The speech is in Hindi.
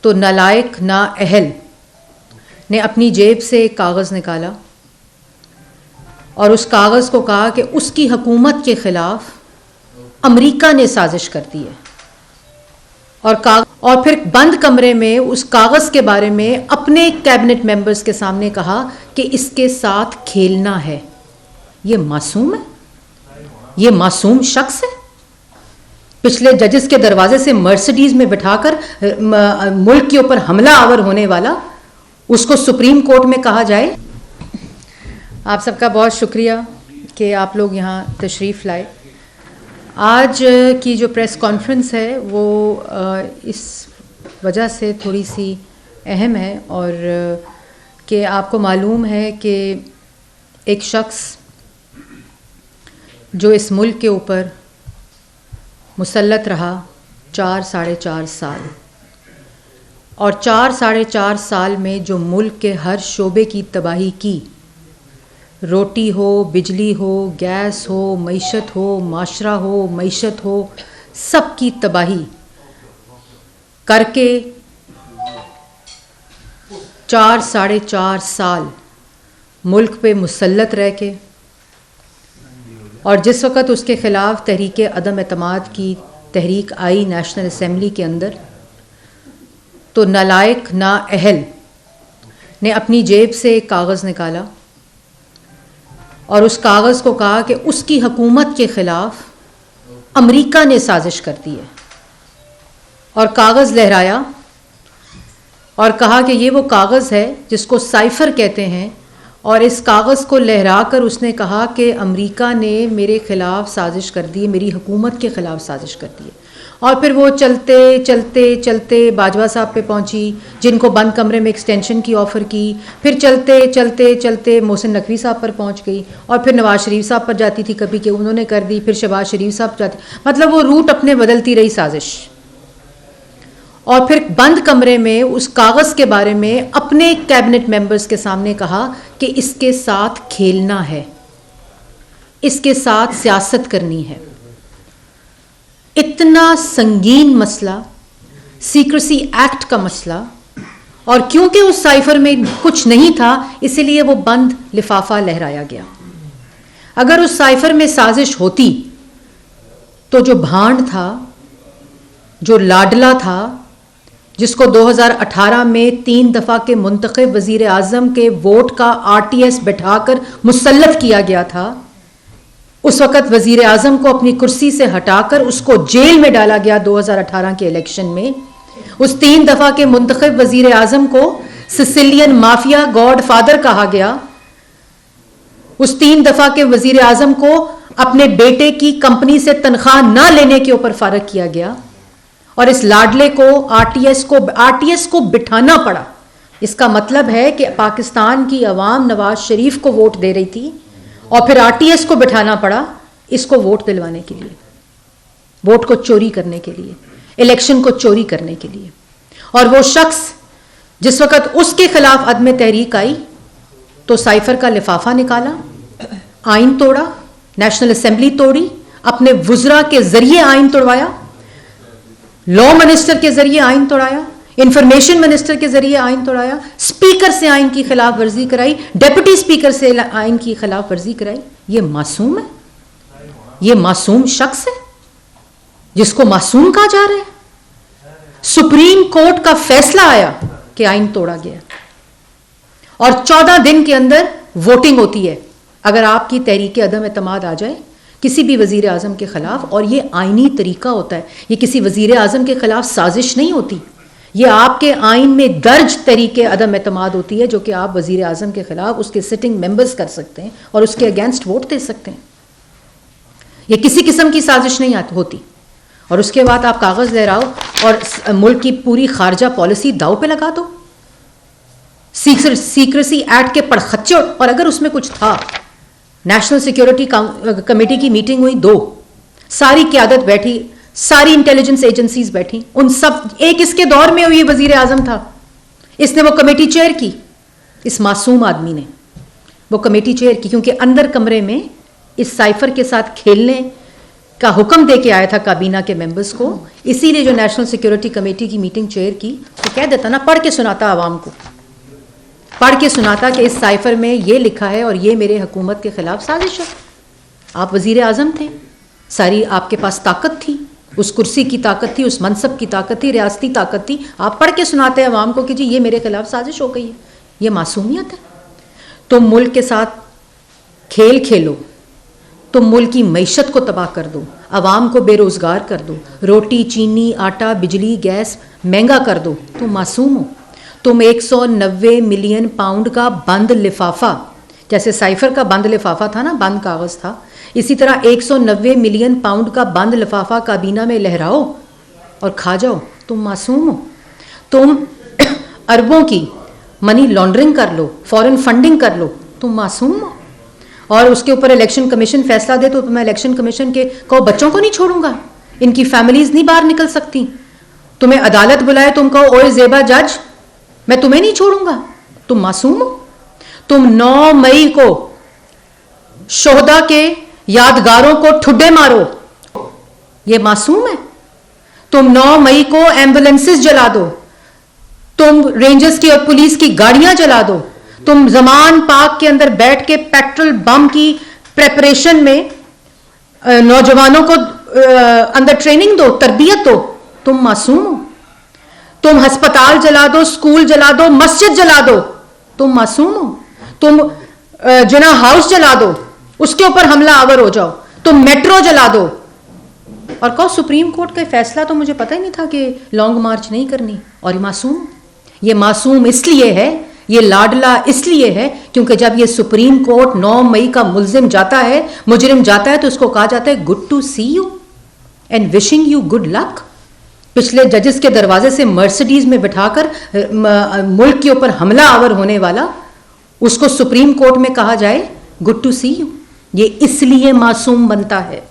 तो नालायक नाअहल ने अपनी जेब से एक कागज़ निकाला और उस कागज़ को कहा कि उसकी हुकूमत के ख़िलाफ़ अमेरिका ने साजिश कर दी है, और फिर बंद कमरे में उस कागज़ के बारे में अपने कैबिनेट मेंबर्स के सामने कहा कि इसके साथ खेलना है। ये मासूम है, ये मासूम शख्स है। पिछले जजेस के दरवाजे से मर्सिडीज में बिठाकर मुल्क के ऊपर हमला आवर होने वाला, उसको सुप्रीम कोर्ट में कहा जाए। आप सबका बहुत शुक्रिया कि आप लोग यहाँ तशरीफ़ लाए। आज की जो प्रेस कॉन्फ्रेंस है वो इस वजह से थोड़ी सी अहम है, और कि आपको मालूम है कि एक शख्स जो इस मुल्क के ऊपर मुसल्लत रहा 4 साढ़े 4 साल, और 4 साढ़े 4 साल में जो मुल्क के हर शोबे की तबाही की, रोटी हो, बिजली हो, गैस हो, मईशत हो, माशरा हो, मईशत हो, सब की तबाही करके 4 साढ़े 4 साल मुल्क पे मुसल्लत रह के, और जिस वक़्त उसके ख़िलाफ़ तहरीक अदम एतमाद की तहरीक आई नेशनल असम्बली के अंदर, तो नालायक नाअहल ने अपनी जेब से एक कागज़ निकाला और उस कागज़ को कहा कि उसकी हुकूमत के ख़िलाफ़ अमेरिका ने साजिश कर दी है, और कागज़ लहराया और कहा कि ये वो कागज़ है जिसको साइफ़र कहते हैं, और इस कागज़ को लहराकर उसने कहा कि अमेरिका ने मेरे ख़िलाफ़ साजिश कर दी है, मेरी हुकूमत के ख़िलाफ़ साजिश कर दी है। और फिर वो चलते चलते चलते बाजवा साहब पे पहुंची, जिनको बंद कमरे में एक्सटेंशन की ऑफ़र की, फिर चलते चलते चलते मोहसिन नकवी साहब पर पहुंच गई, और फिर नवाज़ शरीफ साहब पर जाती थी कभी कि उन्होंने कर दी, फिर शहबाज शरीफ साहब जाती, मतलब वो रूट अपने बदलती रही साजिश। और फिर बंद कमरे में उस कागज़ के बारे में अपने कैबिनेट मेंबर्स के सामने कहा कि इसके साथ खेलना है, इसके साथ सियासत करनी है। इतना संगीन मसला, सीक्रेसी एक्ट का मसला, और क्योंकि उस साइफर में कुछ नहीं था इसलिए वो बंद लिफाफा लहराया गया। अगर उस साइफर में साजिश होती तो जो भांड था, जो लाडला था, जिसको 2018 में 3 दफ़ा के मुंतखब वज़ीर आज़म के वोट का RTS बिठाकर मुसल्लत किया गया था, उस वक़्त वज़ीर आज़म को अपनी कुर्सी से हटाकर उसको जेल में डाला गया 2018 के इलेक्शन में। उस 3 दफ़ा के मुंतखब वज़ीर आज़म को सिसिलियन माफिया गॉड फादर कहा गया। उस 3 दफ़ा के वज़ीर आज़म को अपने बेटे की कंपनी से तनख्वाह ना लेने के ऊपर फारग किया गया, और इस लाडले को RTS को बिठाना पड़ा। इसका मतलब है कि पाकिस्तान की अवाम नवाज शरीफ को वोट दे रही थी और फिर RTS को बिठाना पड़ा इसको वोट दिलवाने के लिए, वोट को चोरी करने के लिए, इलेक्शन को चोरी करने के लिए। और वो शख्स जिस वक़्त उसके खिलाफ अदम तहरीक आई तो साइफर का लिफाफा निकाला, आइन तोड़ा, नेशनल असम्बली तोड़ी, अपने वुज़रा के जरिए आइन तोड़वाया, लॉ मिनिस्टर के जरिए आइन तोड़ाया, इंफॉर्मेशन मिनिस्टर के जरिए आइन तोड़ाया, स्पीकर से आइन की खिलाफ वर्जी कराई, डिप्टी स्पीकर से आइन की खिलाफ वर्जी कराई। ये मासूम है, ये मासूम शख्स है जिसको मासूम कहा जा रहा है। सुप्रीम कोर्ट का फैसला आया कि आइन तोड़ा गया, और 14 दिन के अंदर वोटिंग होती है अगर आपकी तहरीक अदम एतमाद आ जाए किसी भी वज़ीर आज़म के ख़िलाफ़। और ये आइनी तरीका होता है, ये किसी वज़ीर आज़म के ख़िलाफ़ साजिश नहीं होती, ये आपके आइन में दर्ज तहरीक अदम एतमाद होती है, जो कि आप वज़ीर आज़म के ख़िलाफ़ उसके सिटिंग मेंबर्स कर सकते हैं और उसके अगेंस्ट वोट दे सकते हैं। ये किसी किस्म की साजिश नहीं होती। और उसके बाद आप कागज़ लहराओ और मुल्क की पूरी खारजा पॉलिसी दाव पे लगा दो, सीक्रेसी एक्ट के पड़खच्चे। और अगर उसमें कुछ था, नेशनल सिक्योरिटी कमेटी की मीटिंग हुई 2, सारी क़यादत बैठी, सारी इंटेलिजेंस एजेंसीज बैठी, उन सब एक इसके दौर में हुई वज़ीर आज़म था, इसने वो कमेटी चेयर की, इस मासूम आदमी ने वो कमेटी चेयर की, क्योंकि अंदर कमरे में इस साइफर के साथ खेलने का हुक्म दे के आया था काबीना के मेंबर्स को, इसीलिए जो नेशनल सिक्योरिटी कमेटी की मीटिंग चेयर की तो कह देता ना, पढ़ के सुनाता आवाम को, पढ़ के सुनाता कि इस साइफर में ये लिखा है और ये मेरे हुकूमत के खिलाफ साजिश है। आप वजीर आजम थे, सारी आपके पास ताकत थी, उस कुर्सी की ताकत थी, उस मनसब की ताकत थी, रियासती ताकत थी, आप पढ़ के सुनाते हैं आवाम को कि जी ये मेरे खिलाफ साजिश हो गई है। ये मासूमियत है। तुम मुल्क के साथ खेल खेलो, तुम मुल्क की मईशत को तबाह कर दो, आवाम को बेरोज़गार कर दो, रोटी चीनी आटा बिजली गैस महंगा कर दो, तुम मासूम हो। तुम 190 मिलियन पाउंड का बंद लिफाफा, जैसे साइफर का बंद लिफाफा था ना, बंद कागज़ था, इसी तरह 190 मिलियन पाउंड का बंद लिफाफा काबीना में लहराओ और खा जाओ, तुम मासूम हो। तुम अरबों की मनी लॉन्ड्रिंग कर लो, फॉरेन फंडिंग कर लो, तुम मासूम हो। और उसके ऊपर इलेक्शन कमीशन फैसला दे तो मैं इलेक्शन कमीशन के कहो बच्चों को नहीं छोड़ूंगा, इनकी फैमिलीज नहीं बाहर निकल सकती। तुम्हें अदालत बुलाए, तुम कहो ओए ज़ेबा जज मैं तुम्हें नहीं छोड़ूंगा, तुम मासूम हो। तुम 9 मई को शोहदा के यादगारों को ठुड्डे मारो, ये मासूम है। तुम 9 मई को एम्बुलेंसेस जला दो, तुम रेंजर्स की और पुलिस की गाड़ियां जला दो, तुम जमान पार्क के अंदर बैठ के पेट्रोल बम की प्रेपरेशन में नौजवानों को अंदर ट्रेनिंग दो, तरबियत दो, तुम मासूम हो। तुम अस्पताल जला दो, स्कूल जला दो, मस्जिद जला दो, तुम मासूम हो। तुम जिना हाउस जला दो, उसके ऊपर हमला आवर हो जाओ, तुम मेट्रो जला दो और कहो सुप्रीम कोर्ट का फैसला तो मुझे पता ही नहीं था कि लॉन्ग मार्च नहीं करनी, और ये मासूम। ये मासूम इसलिए है, ये लाडला इसलिए है क्योंकि जब ये सुप्रीम कोर्ट 9 मई का मुलजिम जाता है, मुजरिम जाता है, तो उसको कहा जाता है good to see you and wishing you good luck. पिछले जजेस के दरवाजे से मर्सिडीज में बिठाकर मुल्क के ऊपर हमला आवर होने वाला, उसको सुप्रीम कोर्ट में कहा जाए गुड टू सी यू, ये इसलिए मासूम बनता है।